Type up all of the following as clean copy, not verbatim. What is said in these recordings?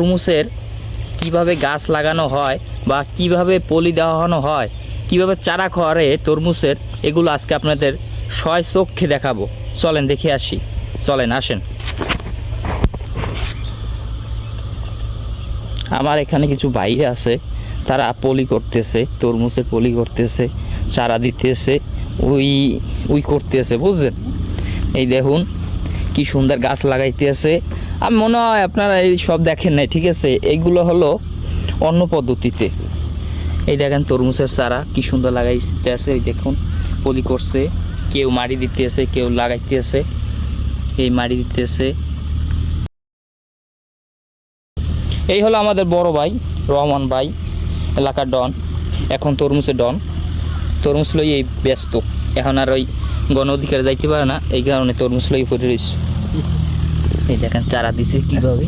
তরমুজের কিভাবে গাছ লাগানো হয় বা কিভাবে পলি দেওয়ানো হয়, কিভাবে চারা করে তরমুজের, এগুলো আজকে আপনাদের চক্ষে দেখাবো। চলেন দেখে আসি, চলেন আসেন। আমার এখানে কিছু বাইরে আছে, তারা পলি করতেছে, তরমুজের পলি করতেছে, চারা দিতেছে, ওই করতেছে, বুঝছেন? এই দেখুন কি সুন্দর গাছ লাগাইতেছে। আমি মনে হয় আপনারা এই সব দেখেন নাই, ঠিক আছে? এইগুলো হলো অন্য পদ্ধতিতে। এই দেখেন তরমুজের চারা কি সুন্দর লাগাইতেছে, এই দেখুন পলি করছে, কেউ মাটি দিতেছে, কেউ লাগাইতেছে, এই মাটি দিতেছে। এই হলো আমাদের বড় ভাই রহমান ভাই, এলাকার ডন, এখন তরমুজের ডন। তরমুজ লই এই ব্যস্ত, এখন আর ওই গণ অধিকার যাইতে পারে না, এই কারণে তরমুজ লই পড়ে রয়েছে। এই দেখেন চারা দিছে কিভাবে।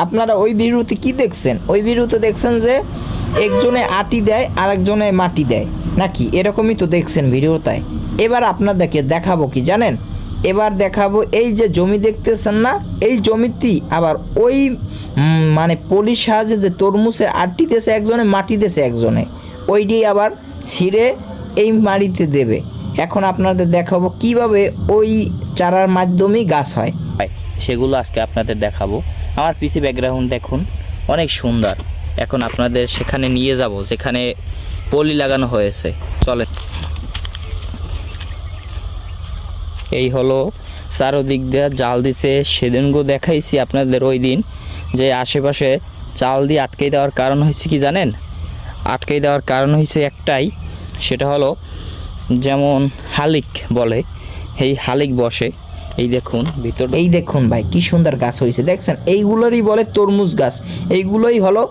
আপনারা ওই ভিডিওতে কি দেখছেন? ওই ভিডিওতে দেখছেন যে একজনে আটি দেয় আর একজনে মাটি দেয়, নাকি এরকমই তো দেখছেন ভিডিওটায়। এবার আপনাদেরকে দেখাবো কি জানেন? এবার দেখাবো এই যে জমি দেখতেছেন না, এই জমিতেই আবার ওই মানে পলির সাহায্যে যে তরমুজের আটি দেশে একজনে, মাটি দেশে একজনে, ওইটি আবার ছিঁড়ে এই মাটিতে দেবে। এখন আপনাদের দেখাবো কিভাবে ওই চারার মাধ্যমেই গাছ হয়, সেগুলো আজকে আপনাদের দেখাবো। আমার পিসি ব্যাকগ্রাউন্ড দেখুন, অনেক সুন্দর। এখন আপনাদের সেখানে নিয়ে যাব যেখানে পলি লাগানো হয়েছে। চলে, এই হলো চারোদিক দিয়ে জাল দিছে। সেদিনগো দেখাইছি আপনাদের ওই দিন যে আশেপাশে জাল দিয়ে আটকে দেওয়ার কারণ হয়েছে কি জানেন? আটকে দেওয়ার কারণ হয়েছে একটাই, সেটা হলো যেমন হালিক বলে, এই হালিক বসে। এই দেখুন ভিতর, এই দেখুন ভাই কি সুন্দর গাছ হয়েছে, দেখছেন? এইগুলোরই বলে তরমুজ গাছ। এইগুলোই হলো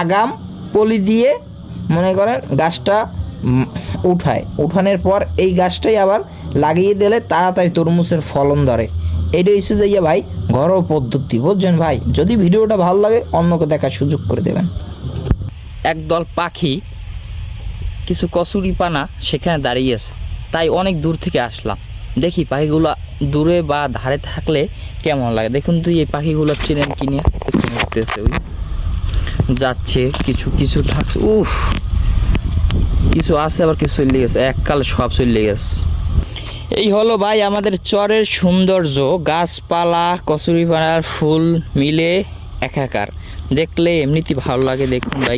আগাম পলি দিয়ে মনে করেন গাছটা উঠানোর পর এই গাছটাই আবার লাগিয়ে দিলে তাড়াতাড়ি তরমুজের ফলন ধরে। এটা হচ্ছে যে ভাই ঘরোয়া পদ্ধতি, বুঝছেন ভাই? যদি ভিডিওটা ভালো লাগে অন্যকে দেখার সুযোগ করে দেবেন। একদল পাখি, কিছু কচুরি পানা সেখানে দাঁড়িয়ে আছে, তাই অনেক দূর থেকে আসলাম। দেখি পাখিগুলো দূরে বা ধারে থাকলে কেমন লাগে। দেখুন তুই এই পাখিগুলো চেনেন কিনে উঠতেছে, ওই যাচ্ছে, কিছু কিছু থাকছে, উফ কিছু আছে আবার কিছু চলে গেছে, এককাল সব চলে গেছে। এই হলো ভাই আমাদের চরের সৌন্দর্য, গাছপালা কচুরি পানার ফুল মিলে একাকার, দেখলে এমনিতেই ভালো লাগে। দেখুন ভাই।